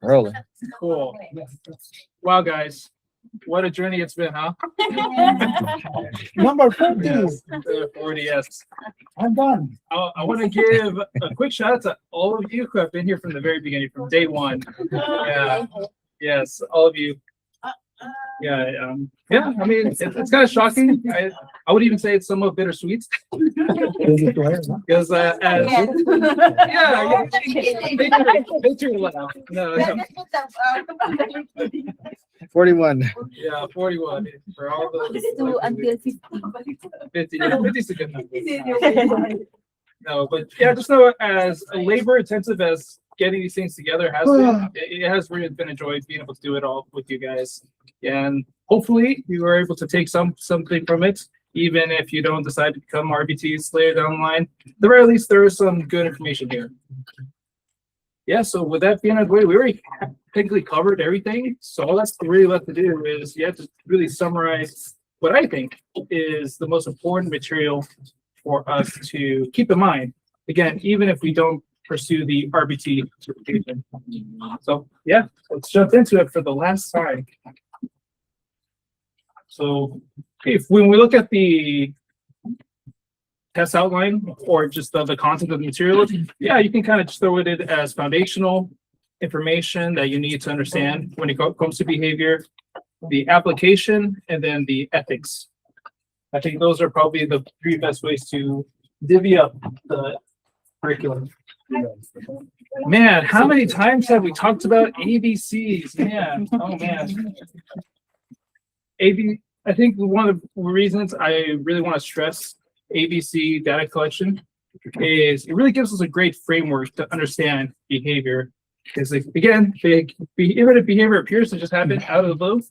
Rolling. Cool. Wow, guys. What a journey it's been, huh? Number 40. Yes, 40, yes. I'm done. I want to give a quick shout out to all of you who have been here from the very beginning, from day one. Yeah. Yes, all of you. Yeah, I mean, it's kind of shocking. I would even say it's somewhat bittersweet. Because they do laugh. No. 41. Yeah, 41 for all the To until 50. 50. Yeah, 50 is a good number. No, but yeah, just know as labor intensive as getting these things together has been, it has really been a joy being able to do it all with you guys. And hopefully you were able to take something from it, even if you don't decide to become RBTs later down the line. At the very least, there is some good information here. Yeah, so with that being out of the way, we already technically covered everything. So all that's really left to do is you have to really summarize what I think is the most important material for us to keep in mind. Again, even if we don't pursue the RBT certification. So yeah, let's jump into it for the last time. So when we look at the test outline or just the content of the materials, yeah, you can kind of just throw it in as foundational information that you need to understand when it comes to behavior, the application, and then the ethics. I think those are probably the three best ways to divvy up the curriculum. Man, how many times have we talked about ABCs? Man, oh man. I think one of the reasons I really want to stress ABC data collection is it really gives us a great framework to understand behavior. Because again, even if behavior appears to just happen out of the blue,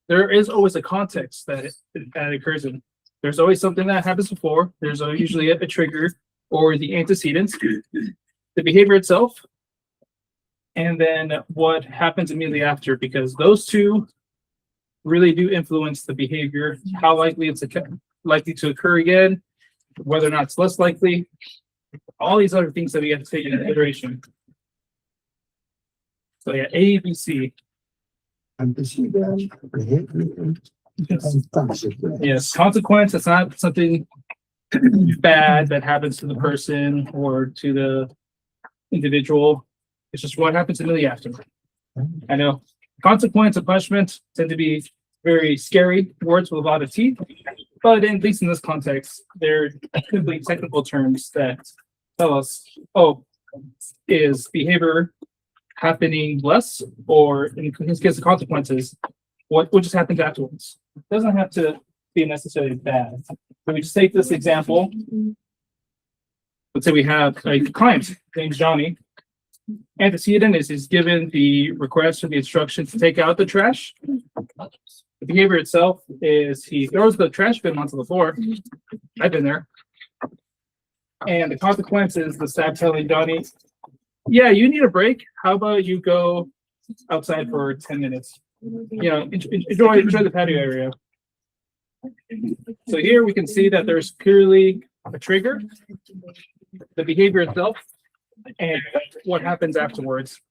there is always a context that occurs in. There's always something that happens before. There's usually a trigger or the antecedents, the behavior itself, and then what happens immediately after, because those two really do influence the behavior, how likely it's likely to occur again, whether or not it's less likely, all these other things that we have to take into consideration. So yeah, ABC. Yes, consequence, it's not something bad that happens to the person or to the individual. It's just what happens immediately after. I know consequence and punishment tend to be very scary words with a lot of teeth, but at least in this context, they're simply technical terms that tell us, oh, is behavior happening less, or in this case, the consequences, what just happens afterwards? It doesn't have to be necessarily bad. So we just take this example. Let's say we have a client named Johnny. Antecedent is he's given the request or the instruction to take out the trash. The behavior itself is he throws the trash bin onto the floor. I've been there. And the consequence is the staff telling Johnny, yeah, you need a break. How about you go outside for 10 minutes? You know, enjoy the patio area. So here we can see that there's clearly a trigger, the behavior itself, and what happens afterwards.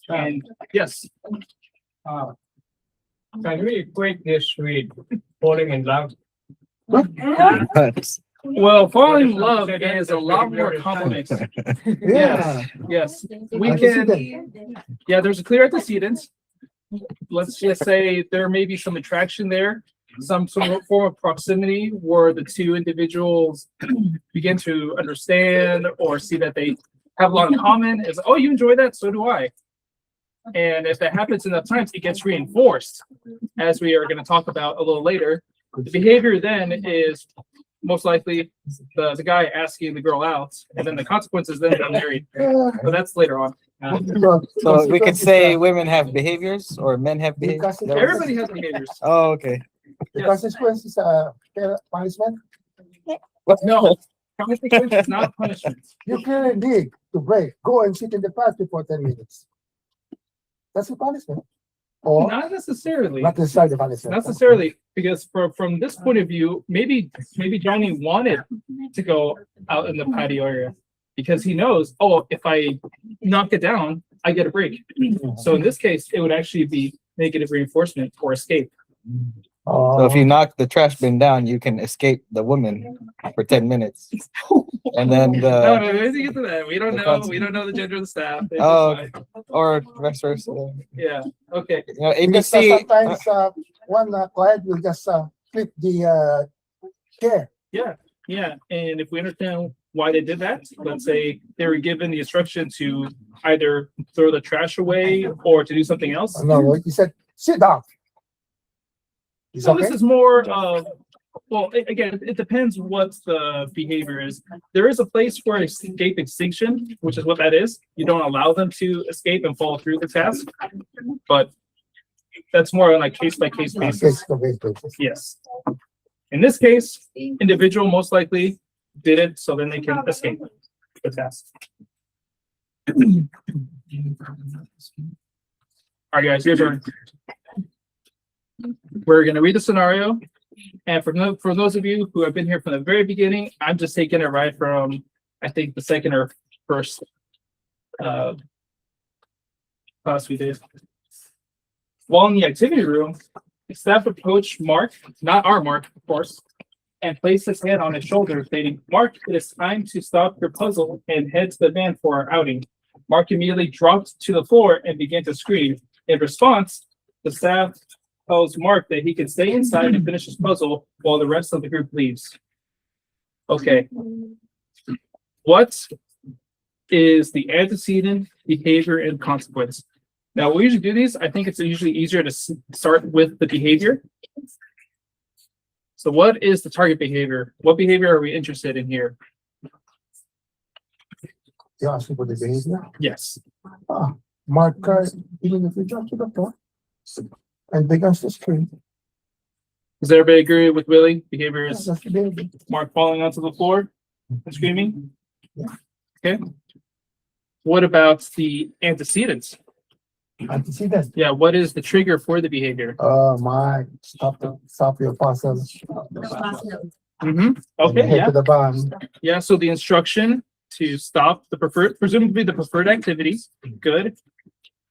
And yes. Can we equate this with falling in love? Well, falling in love is a lot more complex. Yes. We can. Yeah, there's a clear antecedent. Let's just say there may be some attraction there, some form of proximity where the two individuals begin to understand or see that they have a lot in common. It's, oh, you enjoy that, so do I. And if that happens enough times, it gets reinforced, as we are going to talk about a little later. The behavior then is most likely the guy asking the girl out, and then the consequences then get married. But that's later on. So we could say women have behaviors or men have behaviors? Everybody has behaviors. Oh, okay. The consequence is punishment. No, consequence is not punishment. You clearly need to break. Go and sit in the patio for 10 minutes. That's a punishment. Or Not necessarily. not necessarily the punishment. Not necessarily, because from this point of view, maybe Johnny wanted to go out in the patio area because he knows, oh, if I knock it down, I get a break. So in this case, it would actually be negative reinforcement or escape. So if you knock the trash bin down, you can escape the woman for 10 minutes. And then No, the, let's get to that. We don't the know. cons- We don't know the gender of the staff. It's Oh, fine. or vice versa. Yeah. Okay. You know, Because ABC, sometimes one client will just flip the chair. Yeah. Yeah. And if we understand why they did that, let's say they were given the instruction to either throw the trash away or to do something else. No, he said, sit down. It's So okay. this is more of, well, again, it depends what the behavior is. There is a place for escape extinction, which is what that is. You don't allow them to escape and follow through the task, but that's more on like case by case basis. Yes. In this case, individual most likely did it so then they can escape the task. All right, guys, your turn. We're going to read the scenario. And for those of you who have been here from the very beginning, I'm just taking it right from, I think, the second or first class we did. While in the activity room, staff approached Mark, not our Mark, of course, and placed his hand on his shoulder, stating, "Mark, it is time to stop your puzzle and head to the van for our outing." Mark immediately dropped to the floor and began to scream. In response, the staff tells Mark that he can stay inside and finish his puzzle while the rest of the group leaves. Okay. What is the antecedent, behavior, and consequence? Now, we usually do these. I think it's usually easier to start with the behavior. So what is the target behavior? What behavior are we interested in here? You asking for the behavior? Yes. Mark, even if you jump to the floor and begins to scream. Does everybody agree with Willie? Behavior Yeah, is that's the behavior. Mark falling onto the floor and screaming? Yeah. Okay. What about the antecedents? Antecedent. Yeah, what is the trigger for the behavior? Mark, stop your puzzle. Mm-hmm. Okay, Head yeah. to the van. Yeah, so the instruction to stop the preferred, presumably the preferred activity. Good.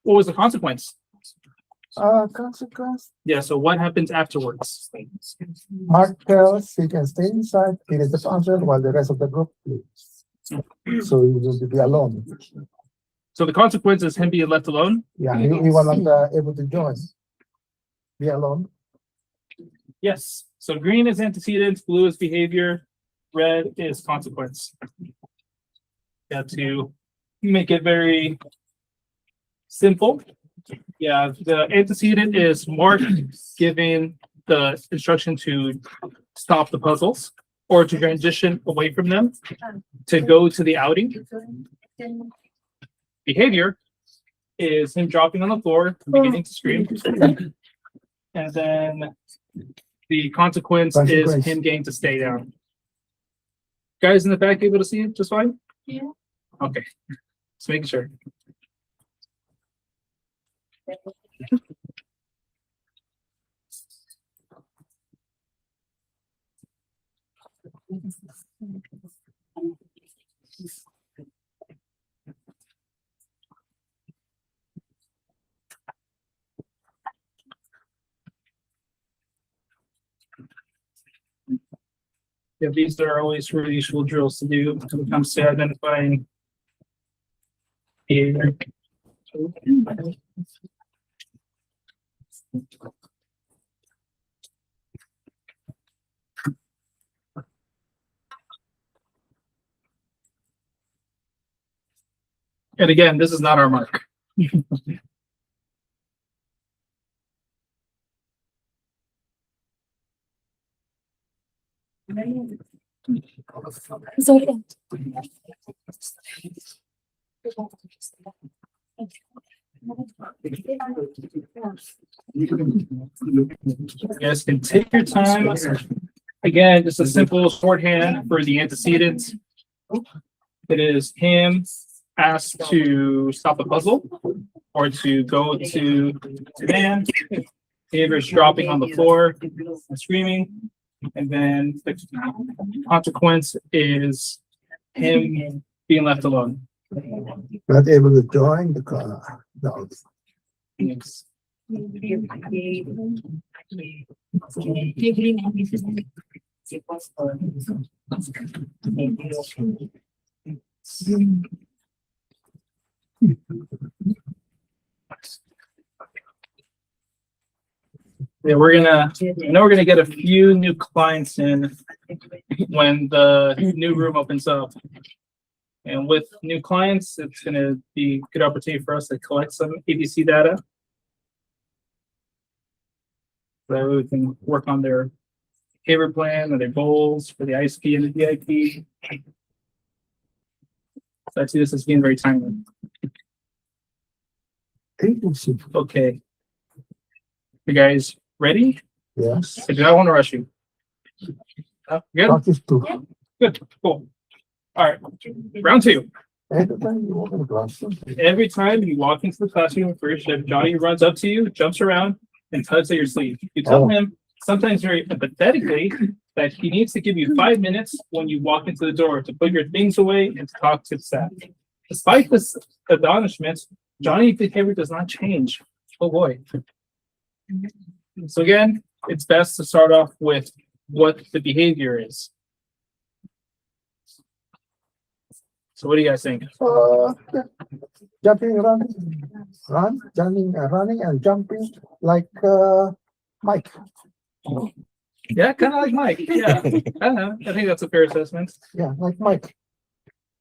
What was the consequence? Consequence. Yeah, so what happens afterwards? Mark tells he can stay inside, finish the puzzle while the rest of the group leaves. So he will be alone. So the consequence is him being left alone? Yeah, he wasn't able to join. Be alone. Yes. So green is antecedent, blue is behavior, red is consequence. Yeah, to make it very simple. Yeah, the antecedent is Mark giving the instruction to stop the puzzles or to transition away from them to go to the outing. Behavior is him dropping on the floor, beginning to scream. And then the consequence is him getting to stay down. Guys in the back able to see it just fine? Yeah. Okay, just making sure. Yeah, these are always really useful drills to do when it comes to identifying behavior. And again, this is not our mark. You guys can take your time. Again, just a simple shorthand for the antecedents. It is him asked to stop a puzzle or to go to the van. Behavior is dropping on the floor and screaming. And then the consequence is him being left alone. Not able to join the car. No. Yes. Yeah, I know we're gonna get a few new clients in when the new room opens up. And with new clients, it's gonna be a good opportunity for us to collect some ABC data. So we can work on their behavior plan or their goals for the ISP and the VIP. So I see this as being very timely. Agency. Okay. You guys ready? Yes. I do not want to rush you. Good? Practice two. Good, cool. All right, round two. Every time you walk in the classroom. Every time you walk into the classroom first, if Johnny runs up to you, jumps around, and tugs at your sleeve, you tell him, sometimes very empathetically, that he needs to give you 5 minutes when you walk into the door to put your things away and to talk to the staff. Despite this astonishment, Johnny's behavior does not change. Oh boy. So again, it's best to start off with what the behavior is. So what do you guys think? Jumping, running and jumping like Mike. Yeah, kind of like Mike. Yeah, I don't know. I think that's a fair assessment. Yeah, like Mike.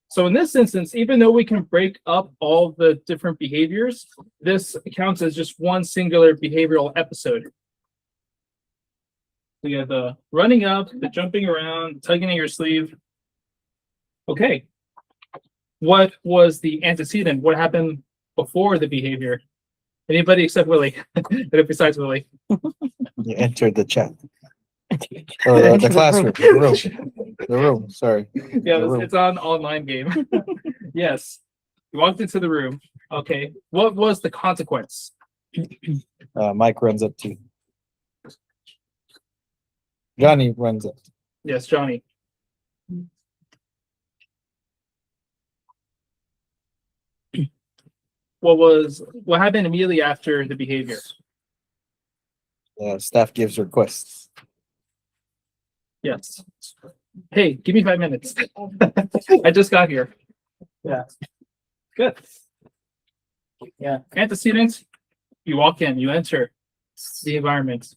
So in this instance, even though we can break up all the different behaviors, this counts as just one singular behavioral episode. We have the running up, the jumping around, tugging at your sleeve. Okay. What was the antecedent? What happened before the behavior? Anybody except Willie, besides Willie. You entered the chat. Or the classroom, the room, sorry. Yeah, The room. it's an online game. Yes. You walked into the room. Okay. What was the consequence? Mike runs up to you. Johnny runs up. Yes, Johnny. What happened immediately after the behavior? Staff gives requests. Yes. Hey, give me 5 minutes. I just got here. Yeah. Good. Yeah. Antecedents, you walk in, you enter the environment.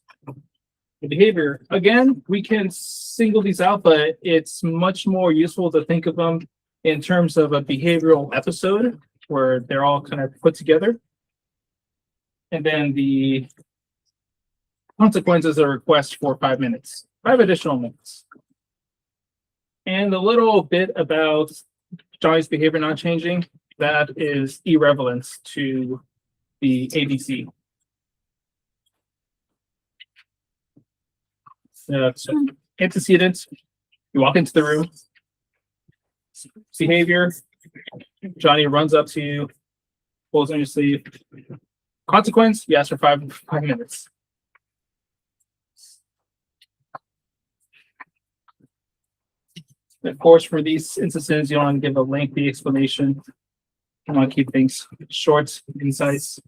The behavior, again, we can single these out, but it's much more useful to think of them in terms of a behavioral episode where they're all kind of put together. And then the consequences are request for 5 minutes, 5 additional minutes. And a little bit about Johnny's behavior not changing, that is irrelevant to the ABC. So antecedents, you walk into the room. Behavior, Johnny runs up to you, pulls on your sleeve. Consequence, you ask for 5 minutes. Of course, for these instances, you don't want to give a lengthy explanation. You want to keep things short, concise.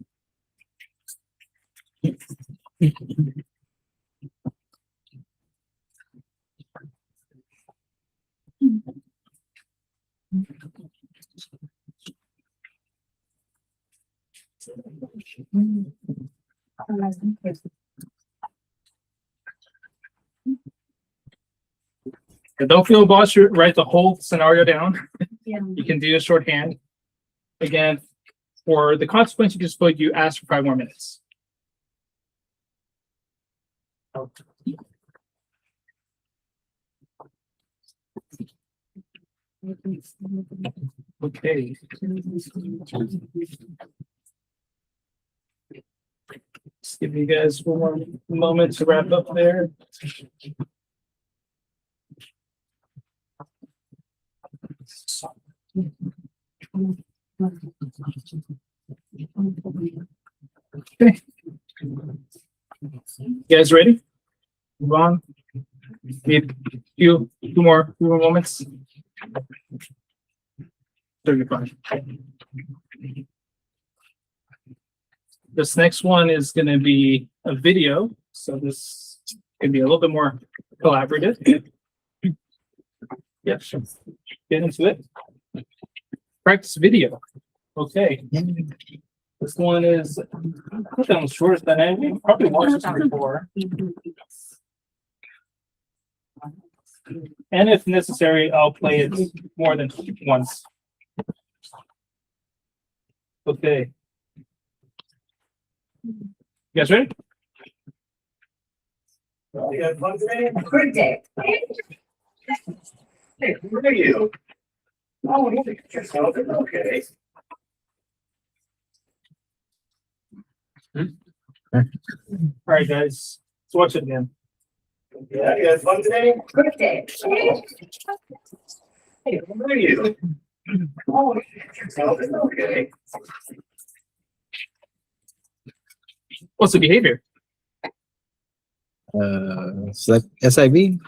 And don't feel obliged to write the whole scenario down. Yeah. You can do a shorthand. Again, for the consequence, you just put you ask for 5 more minutes. Okay. Just give you guys one more moment to wrap up there. Okay. You guys ready? Move on. Need two more moments. 35. This next one is going to be a video. So this can be a little bit more collaborative. Yeah, sure. Get into it. Practice video. Okay. This one is, I put that one shorter than I we probably watched this one before. And if necessary, I'll play it more than once. Okay. You guys ready? Good day. Hey, where are you? Oh, you think yourself is okay. All right, guys. Let's watch it again. Yeah, you had fun today? Good day. Hey, where are you? Oh, you think yourself is okay. What's the behavior? Select SIB?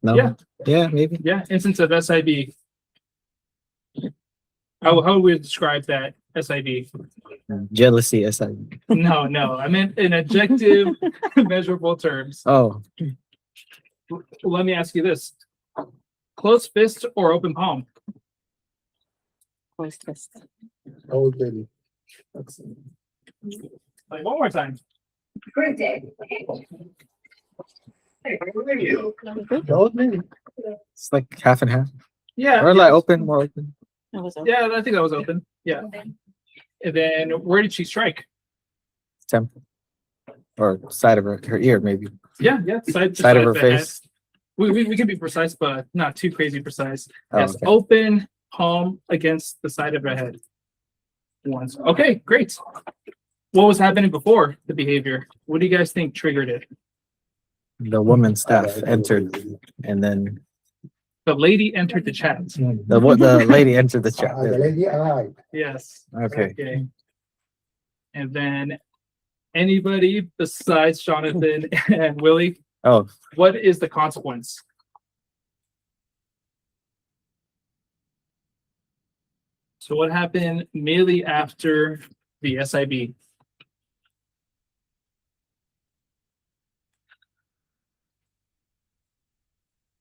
No. Yeah. Yeah, maybe. Yeah, instance of SIB. How would we describe that SIB? Jealousy SIB. No, I meant in objective, measurable terms. Oh, Let me ask you this: closed fist or open palm? Closed fist. Old lady. Like one more time. Good day. Hey, where are you? The old lady. it's like half and half. Yeah. Or like open, more open. That was open. Yeah, I think that was open. Yeah. And then where did she strike? Temple. Or side of her ear, maybe. Yeah, Side of her the head. face. We can be precise, but not too crazy precise. Oh, Yes, okay. open palm against the side of her head. Once. Okay, great. What was happening before the behavior? What do you guys think triggered it? The woman staff entered, and then The lady entered the chat. the lady entered the chat. The lady arrived. Yes. Okay. And then anybody besides Jonathan and Willie, Oh, what is the consequence? So what happened immediately after the SIB?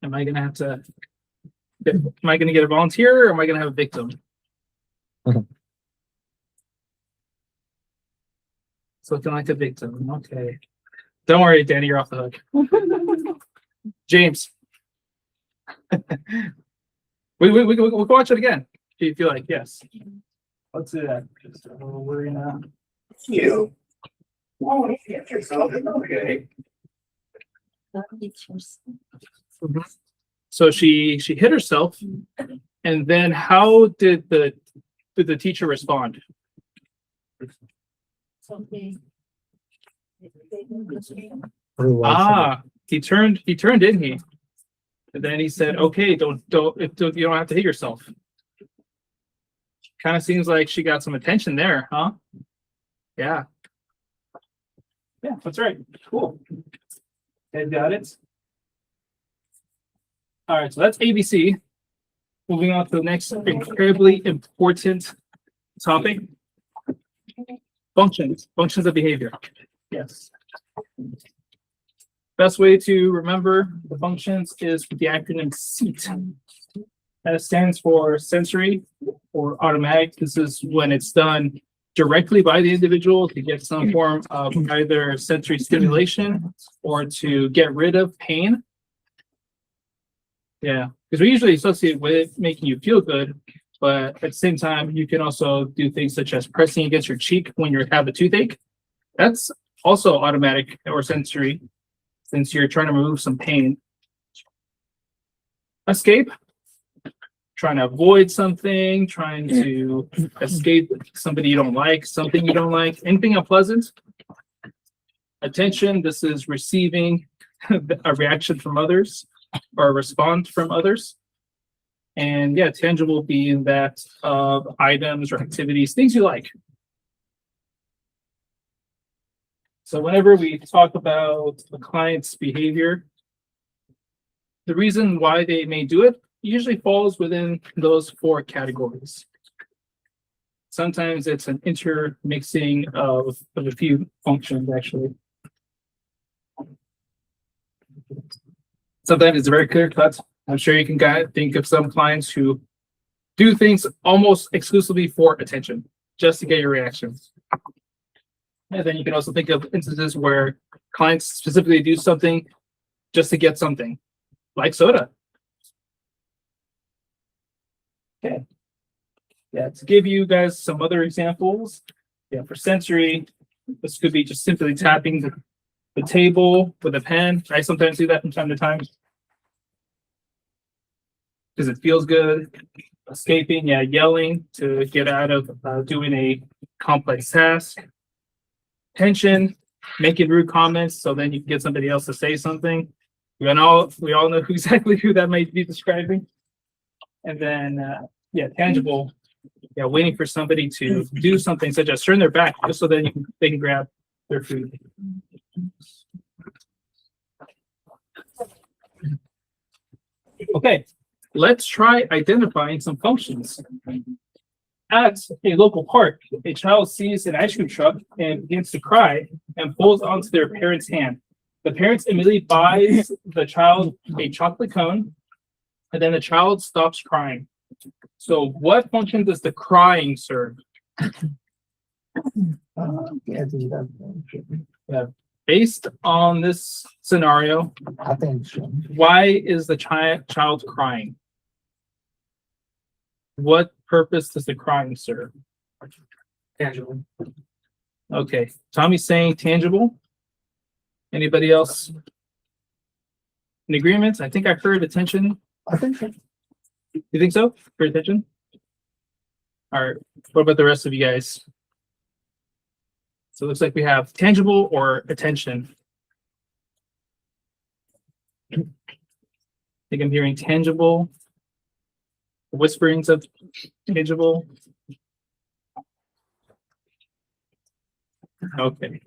Am I gonna have to? Am I gonna get a volunteer, or am I gonna have a victim? Mhm. It's looking like a victim. Okay. Don't worry, Danny, you're off the hook. James. we can watch it again if you feel like. Yes. Let's do that. So we're gonna. You. Oh, you think yourself is okay. So she hit herself, and then how did the teacher respond? Ah, he turned, didn't he? And then he said, "Okay, you don't have to hit yourself." Kind of seems like she got some attention there, huh? Yeah. Yeah, that's right. Cool. Ed got it. All right, so that's ABC. Moving on to the next incredibly important topic. Functions of behavior. Yes. Best way to remember the functions is with the acronym SEAT. That stands for sensory or automatic. This is when it's done directly by the individual to get some form of either sensory stimulation or to get rid of pain. Yeah, because we usually associate with making you feel good, but at the same time, you can also do things such as pressing against your cheek when you have a toothache. That's also automatic or sensory, since you're trying to remove some pain. Escape, trying to avoid something, trying to escape somebody you don't like, something you don't like, anything unpleasant. Attention, this is receiving a reaction from others or a response from others. And yeah, tangible being that of items or activities, things you like. So whenever we talk about the client's behavior, the reason why they may do it usually falls within those 4 categories. Sometimes it's an intermixing of a few functions, actually. Sometimes it's very clear cut. I'm sure you can think of some clients who do things almost exclusively for attention, just to get your reactions. And then you can also think of instances where clients specifically do something just to get something, like soda. Okay. Yeah, to give you guys some other examples, yeah, for sensory, this could be just simply tapping the table with a pen. I sometimes do that from time to time because it feels good. Escaping, yeah, yelling to get out of doing a complex task. Tension, making rude comments so then you can get somebody else to say something. We all know exactly who that might be describing. And then, yeah, tangible. Yeah, waiting for somebody to do something such as turn their back just so then they can grab their food. Okay, let's try identifying some functions. At a local park, a child sees an ice cream truck and begins to cry and pulls onto their parent's hand. The parents immediately buys the child a chocolate cone, and then the child stops crying. So what function does the crying serve? Yeah. Based on this scenario, Attention. why is the child crying? What purpose does the crying serve? Tangible. Okay, Tommy's saying tangible. Anybody else in agreement? I think I heard attention. Attention. You think so? For attention? All right. What about the rest of you guys? So it looks like we have tangible or attention. I think I'm hearing tangible. Whisperings of tangible. Okay.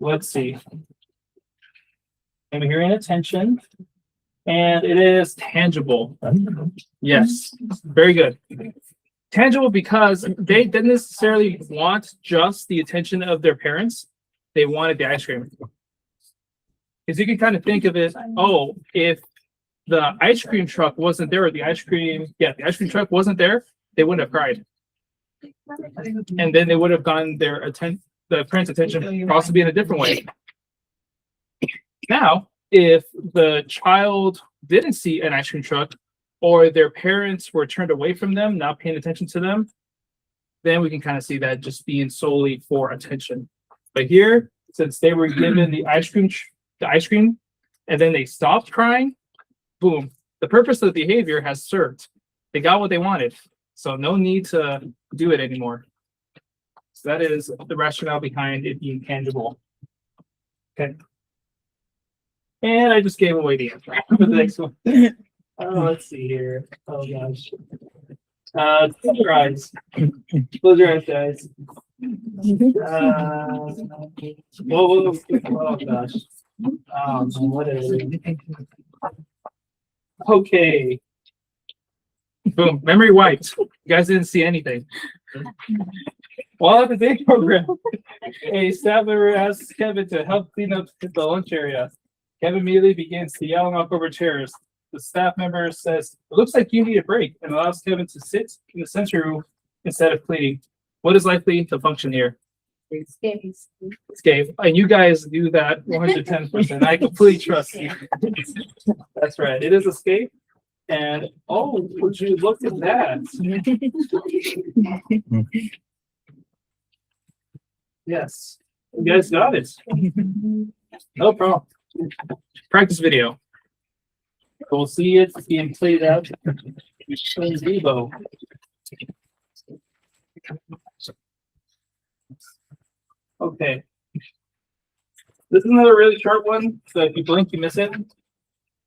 Let's see. I'm hearing attention. And it is tangible. Yes, very good. Tangible because they didn't necessarily want just the attention of their parents. They wanted the ice cream. Because you can kind of think of it, oh, if the ice cream truck wasn't there, or the ice cream truck wasn't there, they wouldn't have cried. And then they would have gotten the parents' attention possibly in a different way. Now, if the child didn't see an ice cream truck or their parents were turned away from them, not paying attention to them, then we can kind of see that just being solely for attention. But here, since they were given the ice cream, and then they stopped crying, boom, the purpose of the behavior has served. They got what they wanted. So no need to do it anymore. So that is the rationale behind it being tangible. Okay. And I just gave away the answer for the next one. Oh, let's see here. Oh gosh. Close your eyes. Close your eyes, guys. Whoa, oh gosh. What is it? Okay. Boom. Memory wiped. You guys didn't see anything. While at the day program, a staff member asks Kevin to help clean up the lunch area. Kevin immediately begins to yell off over chairs. The staff member says, "It looks like you need a break," and allows Kevin to sit in the sensory room instead of cleaning. What is likely to function here? Escape. And you guys do that 110%. I completely trust you. That's right. It is escape. And oh, would you look at that? Yes. You guys got it. No problem. Practice video. We'll see it being played out in vivo. Okay. This is another really short one, so if you blink, you miss it.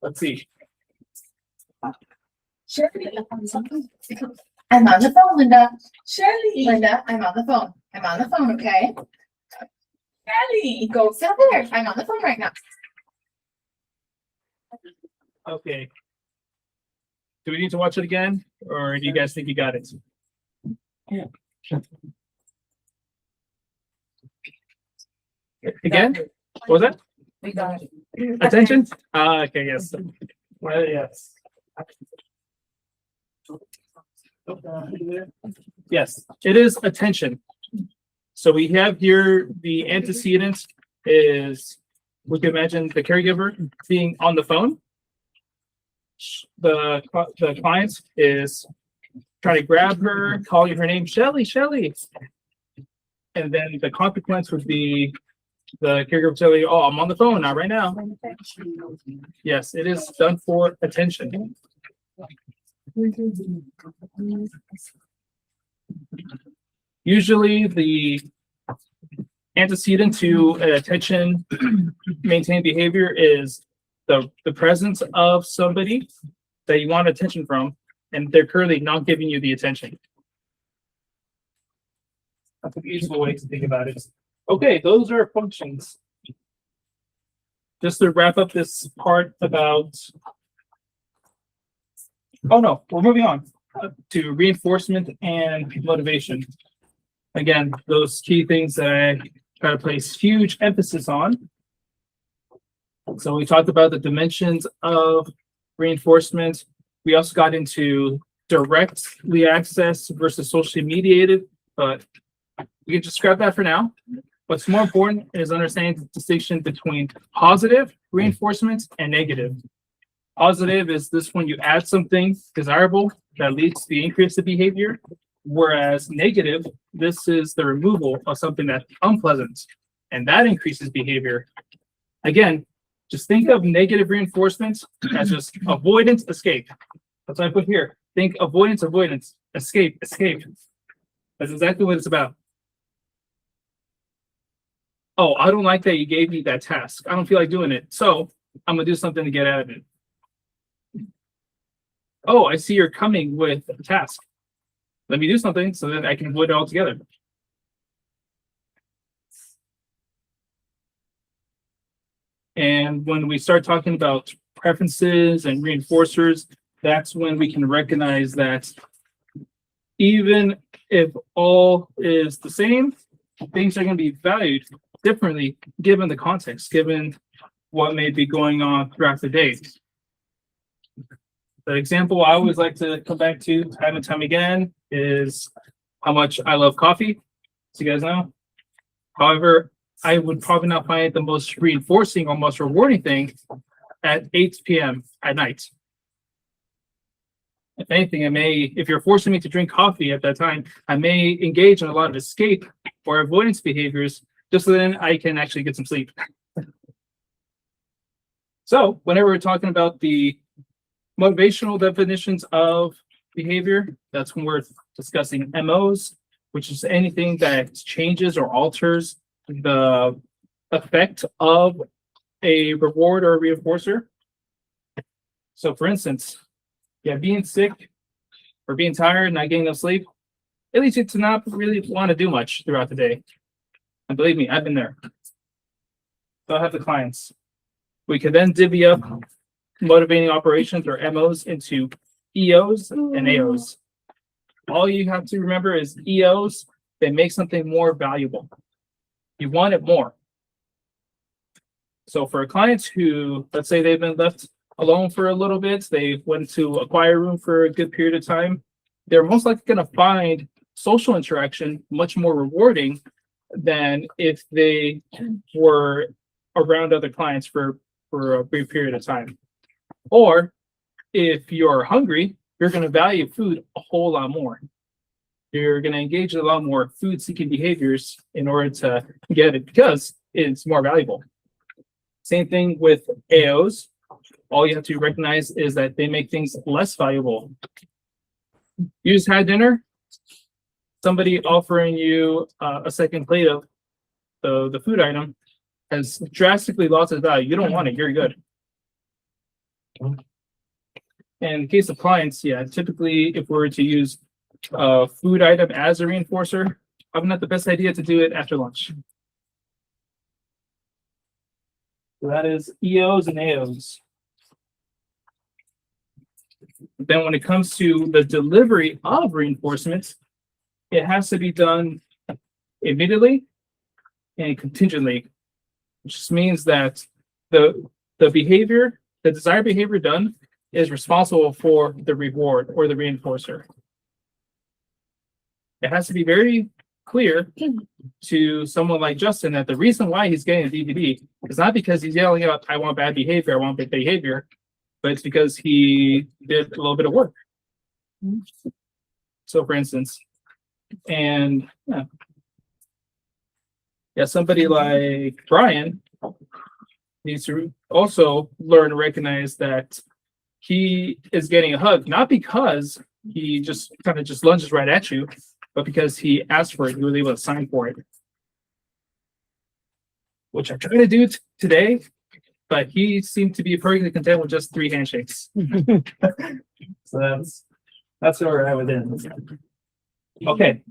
Let's see. Shirley, I'm on the phone, Linda. Shirley, Linda, I'm on the phone. I'm on the phone, okay? Shirley, go sit there. I'm on the phone right now. Okay. Do we need to watch it again, or do you guys think you got it? Again, what was that? We got it. Attention? Okay, yes. Well, yes. Yes, it is attention. So we have here the antecedent is, we can imagine the caregiver being on the phone. The client is trying to grab her, calling her name, Shelly, Shelly. And then the consequence would be the caregiver telling you, oh, I'm on the phone, not right now. Yes, it is done for attention. Usually the antecedent to attention maintained behavior is the presence of somebody that you want attention from, and they're currently not giving you the attention. That's a useful way to think about it. Okay, those are functions. Just to wrap up this part about, oh no, we're moving on to reinforcement and motivation. Again, those key things that I try to place huge emphasis on. So we talked about the dimensions of reinforcement. We also got into directly accessed versus socially mediated, but we can just scrap that for now. What's more important is understanding the distinction between positive reinforcement and negative. Positive is this when you add something desirable that leads to the increase of behavior, whereas negative, this is the removal of something that's unpleasant, and that increases behavior. Again, just think of negative reinforcement as just avoidance, escape. That's what I put here. Think avoidance, avoidance, escape, escape. That's exactly what it's about. Oh, I don't like that you gave me that task. I don't feel like doing it, so I'm gonna do something to get out of it. Oh, I see you're coming with a task. Let me do something so that I can avoid it altogether. And when we start talking about preferences and reinforcers, that's when we can recognize that even if all is the same, things are going to be valued differently given the context, given what may be going on throughout the day. The example I always like to come back to time and time again is how much I love coffee, as you guys know. However, I would probably not find it the most reinforcing or most rewarding thing at 8 p.m. at night. If anything, if you're forcing me to drink coffee at that time, I may engage in a lot of escape or avoidance behaviors just so then I can actually get some sleep. So whenever we're talking about the motivational definitions of behavior, that's when we're discussing MOs, which is anything that changes or alters the effect of a reward or a reinforcer. So for instance, being sick or being tired, not getting enough sleep, it leads you to not really want to do much throughout the day. And believe me, I've been there. So I have the clients. We could then divvy up motivating operations or MOs into EOs and AOs. All you have to remember is EOs, they make something more valuable. You want it more. So for clients who, let's say they've been left alone for a little bit, they went to a quiet room for a good period of time, they're most likely going to find social interaction much more rewarding than if they were around other clients for a brief period of time. Or if you're hungry, you're going to value food a whole lot more. You're going to engage in a lot more food-seeking behaviors in order to get it because it's more valuable. Same thing with AOs. All you have to recognize is that they make things less valuable. You just had dinner, somebody offering you a second plate of the food item has drastically lost its value. You don't want it, you're good. In the case of clients, typically if we're to use a food item as a reinforcer, probably not the best idea to do it after lunch. So that is EOs and AOs. Then when it comes to the delivery of reinforcement, it has to be done immediately and contingently, which just means that the behavior, the desired behavior done is responsible for the reward or the reinforcer. It has to be very clear to someone like Justin that the reason why he's getting a DVD is not because he's yelling out, I want bad behavior, I want bad behavior, but it's because he did a little bit of work. So for instance, and somebody like Brian needs to also learn to recognize that he is getting a hug, not because he just kind of just lunges right at you, but because he asked for it, he was able to sign for it. Which I tried to do today, but he seemed to be perfectly content with just 3 handshakes. So that's where we're at with it. Okay.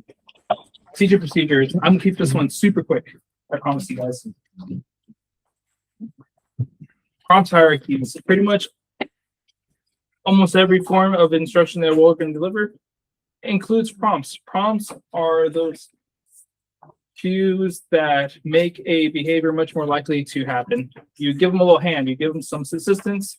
Procedures. I'm gonna keep this one super quick. I promise you guys. Prompt hierarchies. Pretty much almost every form of instruction that we're going to deliver includes prompts. Prompts are those cues that make a behavior much more likely to happen. You give them a little hand, you give them some assistance,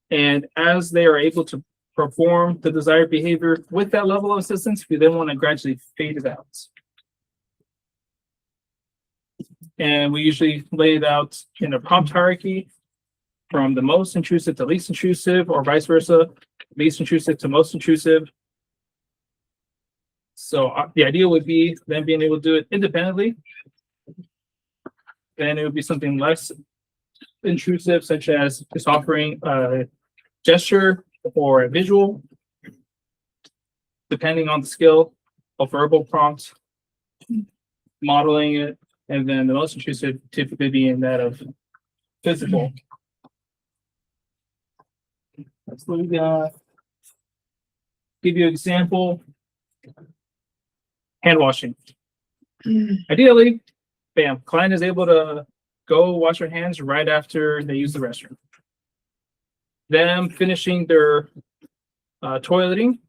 and as they are able to perform the desired behavior with that level of assistance, we then want to gradually fade it out. And we usually lay it out in a prompt hierarchy from the most intrusive to least intrusive, or vice versa, least intrusive to most intrusive. So the idea would be then being able to do it independently. Then it would be something less intrusive, such as just offering a gesture or a visual, depending on the skill of verbal prompt, modeling it, and then the most intrusive typically being that of physical. Let's give you an example. Hand washing. Ideally, bam, client is able to go wash their hands right after they use the restroom. Them finishing their toileting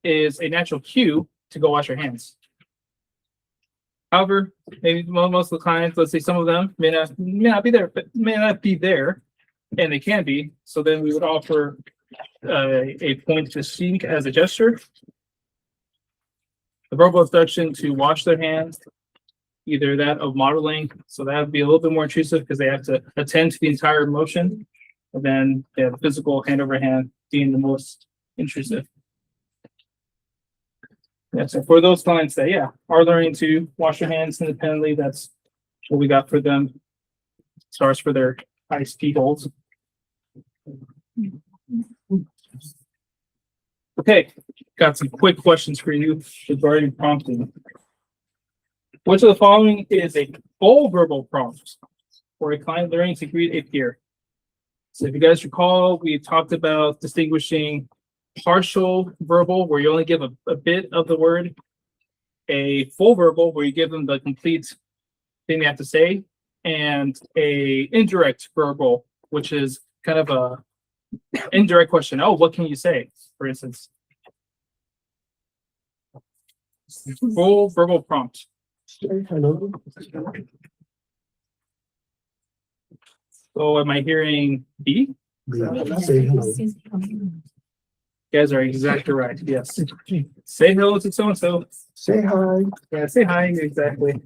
is a natural cue to go wash your hands. However, maybe most of the clients, let's say some of them may not be there, but may not be there, and they can be. So then we would offer a point to seek as a gesture. The verbal instruction to wash their hands, either that of modeling, so that would be a little bit more intrusive because they have to attend to the entire motion, and then the physical hand over hand being the most intrusive. Yeah, so for those clients that are learning to wash their hands independently, that's what we got for them as far as for their ISP goals. Okay, got some quick questions for you regarding prompting. Which of the following is a full verbal prompt for a client learning to greet a peer? So if you guys recall, we talked about distinguishing partial verbal, where you only give a bit of the word, a full verbal, where you give them the complete thing they have to say, and a indirect verbal, which is kind of a indirect question. Oh, what can you say, for instance? Full verbal prompt. Hello. So am I hearing B? Say hello. You guys are exactly right. Yes. Say hello to so-and-so. Say hi. Yeah, say hi, exactly.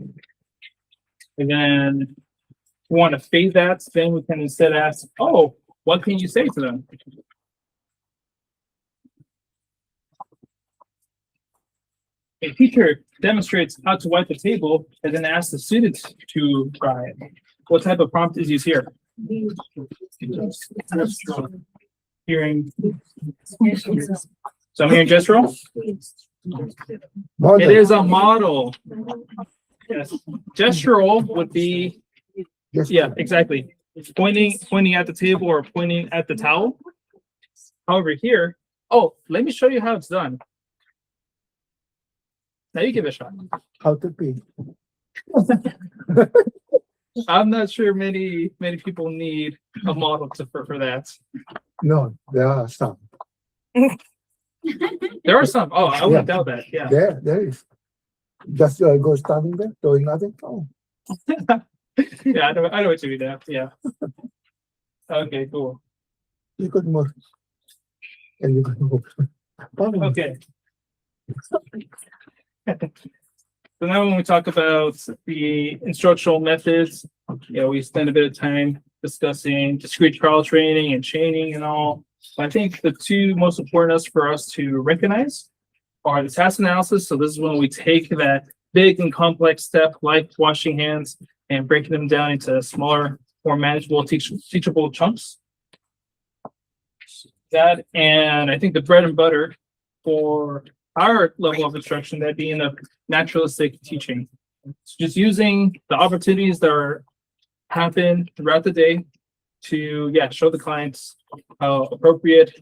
And then we want to fade that, then we can instead ask, oh, what can you say to them? A teacher demonstrates how to wipe the table and then asks the students to try it. What type of prompt is used here? Hearing. So I'm hearing gestural. It is a model. Yes. Gestural would be, exactly. Pointing at the table or pointing at the towel. However, here, let me show you how it's done. Now you give it a shot. How to pee. I'm not sure many people need a model for that. No, there are some. There are some. Oh, I wouldn't doubt that. Yeah. There is. Just go standing there, doing nothing? Oh, Yeah, I know what you mean now. Yeah. Okay, cool. you could move. And you could move. Oh, Okay. So now when we talk about the instructional methods, we spend a bit of time discussing discrete trial training and chaining and all. I think the two most important for us to recognize are the task analysis. So this is when we take that big and complex step like washing hands and breaking them down into smaller, more manageable, teachable chunks. That, and I think the bread and butter for our level of instruction, that being a naturalistic teaching. So just using the opportunities that happen throughout the day to show the clients how appropriate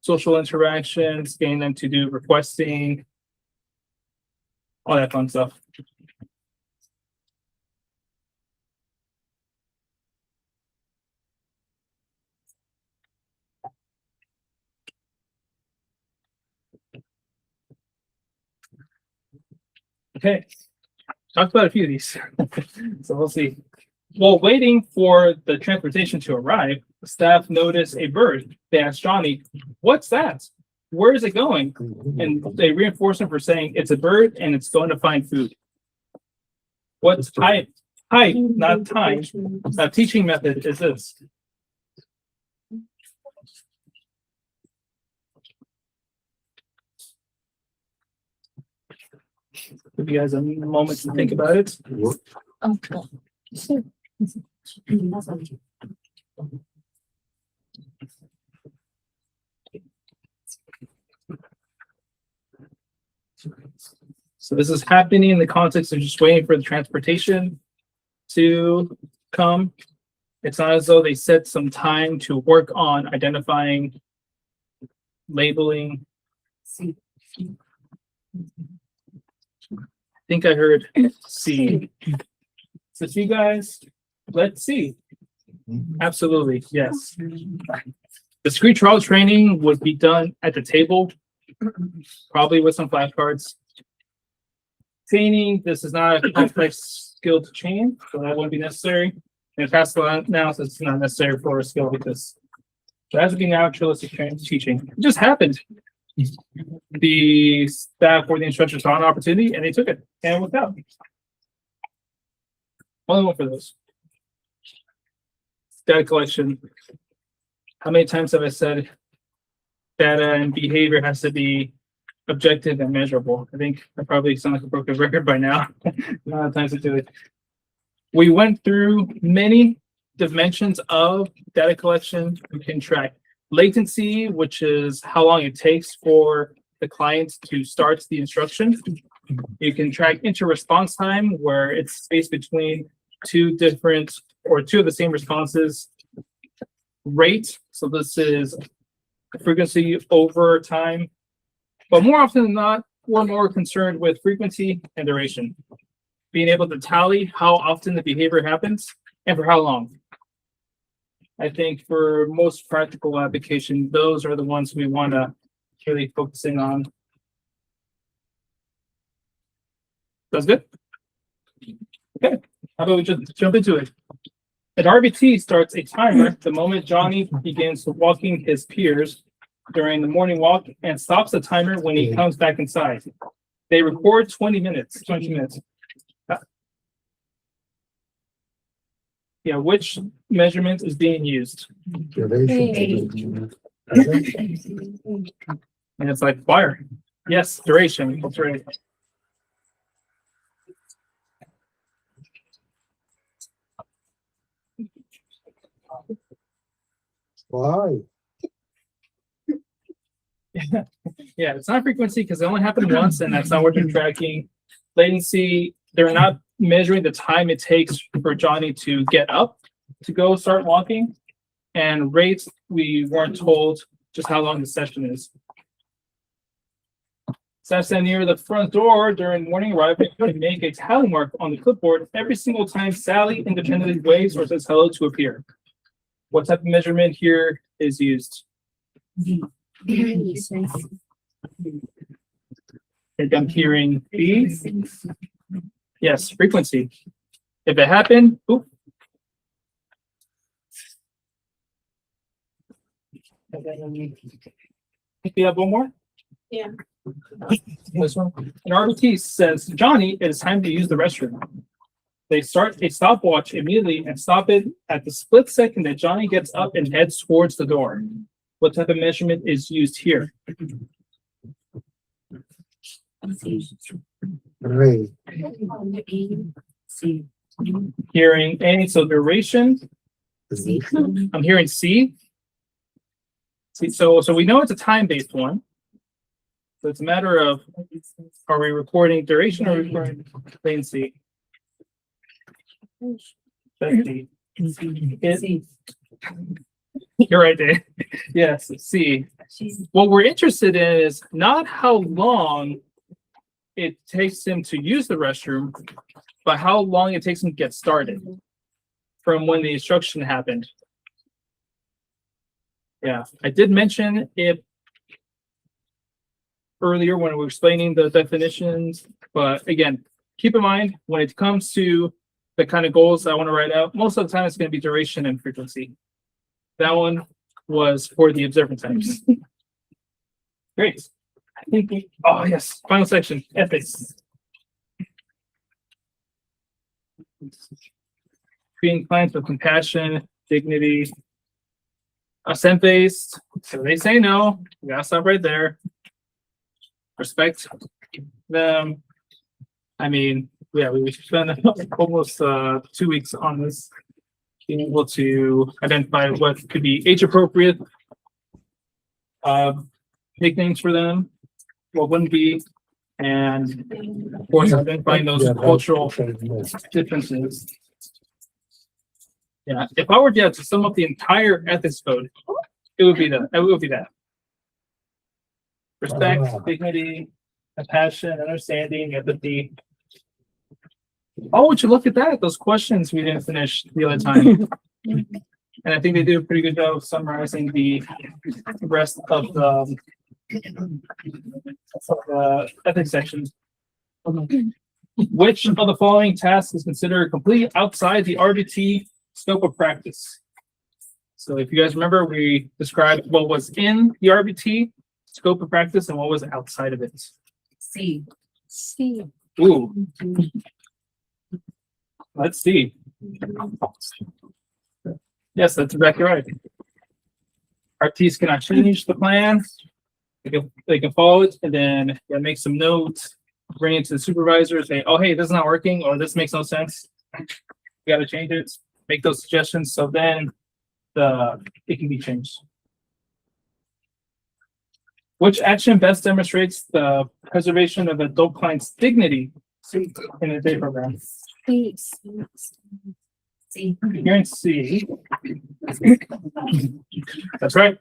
social interactions, getting them to do requesting, all that fun stuff. Okay, talked about a few of these, so we'll see. While waiting for the transportation to arrive, the staff noticed a bird. They asked Johnny, "What's that? Where is it going?" And they reinforced him for saying, "It's a bird and it's going to find food." What type, not time, of teaching method is this? Give you guys a moment to think about it. So this is happening in the context of just waiting for the transportation to come. It's not as though they set some time to work on identifying, labeling. I think I heard C. So you guys, let's see. Absolutely, yes. Discrete trial training would be done at the table, probably with some flashcards. Chaining, this is not a complex skill to chain, so that wouldn't be necessary. And task analysis is not necessary for a skill because it has to be naturalistic teaching. It just happened. The staff or the instructors saw an opportunity and they took it and it worked out. Only one for those. Data collection. How many times have I said data and behavior has to be objective and measurable? I think I probably sound like a broken record by now. Not enough time to do it. We went through many dimensions of data collection. We can track latency, which is how long it takes for the client to start the instruction. You can track inter-response time, where it's spaced between two of the same responses. Rate, so this is frequency over time. But more often than not, we're more concerned with frequency and duration. Being able to tally how often the behavior happens and for how long. I think for most practical application, those are the ones we want to really focus in on. That's good? Okay, how about we just jump into it? An RBT starts a timer the moment Johnny begins walking his peers during the morning walk and stops the timer when he comes back inside. They record 20 minutes. Yeah, which measurement is being used? duration. And it's like fire. Yes, duration. That's right. Why? Yeah, it's not frequency because it only happened once, and that's not what they're tracking. Latency, they're not measuring the time it takes for Johnny to get up to go start walking. And rates, we weren't told just how long the session is. Staff stand near the front door during morning arrival and make a tally mark on the clipboard every single time Sally independently waves or says hello to a peer. What type of measurement here is used? I think I'm hearing B. Yes, frequency. If it happened, oop. We have one more? Yeah. This one. An RBT says, Johnny, it is time to use the restroom. They start a stopwatch immediately and stop it at the split second that Johnny gets up and heads towards the door. What type of measurement is used here? Ray. Hearing A, so duration. I'm hearing C. See, so we know it's a time-based one. So it's a matter of, are we reporting duration or reporting latency? That's D. You're right, Dave. Yes, C. What we're interested in is not how long it takes him to use the restroom, but how long it takes him to get started from when the instruction happened. Yeah, I did mention it earlier when we were explaining the definitions, but again, keep in mind when it comes to the kind of goals I want to write out, most of the time it's going to be duration and frequency. That one was for the observant types. Great. I think oh yes, final section, ethics. Treating clients with compassion, dignity, assent-based. So they say no, we gotta stop right there. Respect them. I mean, yeah, we spent almost 2 weeks on this, being able to identify what could be age appropriate nicknames for them, what wouldn't be, and of course identifying those cultural differences. Yeah, if I were to sum up the entire ethics code, it would be that. It would be that. Respect, dignity, compassion, understanding, empathy. Oh, would you look at that? Those questions we didn't finish the other time. And I think they did a pretty good job of summarizing the rest of the ethics section. Which of the following tasks is considered complete outside the RBT scope of practice? So if you guys remember, we described what was in the RBT scope of practice and what was outside of it. C. Ooh. Let's see. Yes, that's exactly right. RTs cannot change the plan. They can follow it and then make some notes, bring it to the supervisor, say, oh, hey, this is not working, or this makes no sense. We got to change it, make those suggestions. So then it can be changed. Which action best demonstrates the preservation of adult client's dignity in a day program? C. Here in C. That's right.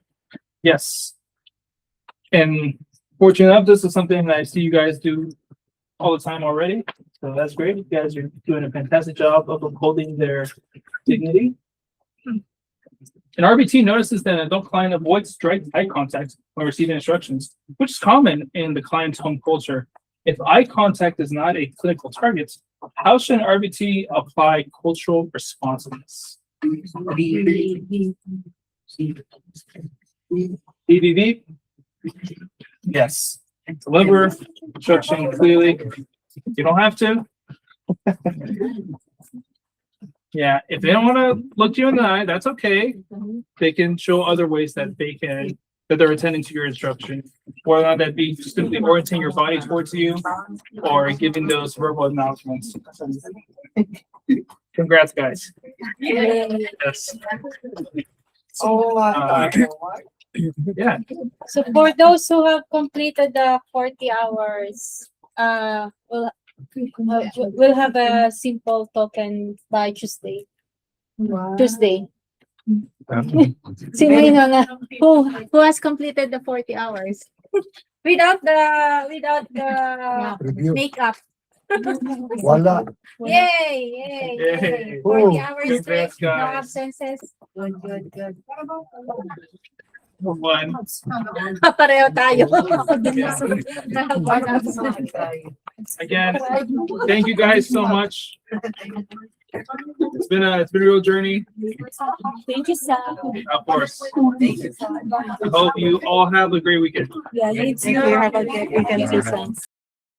Yes. And fortunately enough, this is something that I see you guys do all the time already. So that's great. You guys are doing a fantastic job of upholding their dignity. An RBT notices that an adult client avoids direct eye contact when receiving instructions, which is common in the client's home culture. If eye contact is not a clinical target, how should an RBT apply cultural responsiveness? DDD? Yes. Deliver instruction clearly. You don't have to. Yeah, if they don't want to look you in the eye, that's okay. They can show other ways that they're attending to your instruction. Whether or not that be simply orienting your body towards you or giving those verbal announcements. Congrats, guys. Yes. Yeah. So for those who have completed the 40 hours, we'll have a simple token by Tuesday. Tuesday. Sino yun nga? Who has completed the 40 hours? Without the Review. makeup. Wala. Yay! 40 Oh, hours congrats, straight, no guys. absences. Good. One. Pareho tayo. Again, thank you guys so much. It's been a real journey, Thank you, sir. of course. I hope you all have a great weekend. Yeah, you too. Have a good weekend, Susan.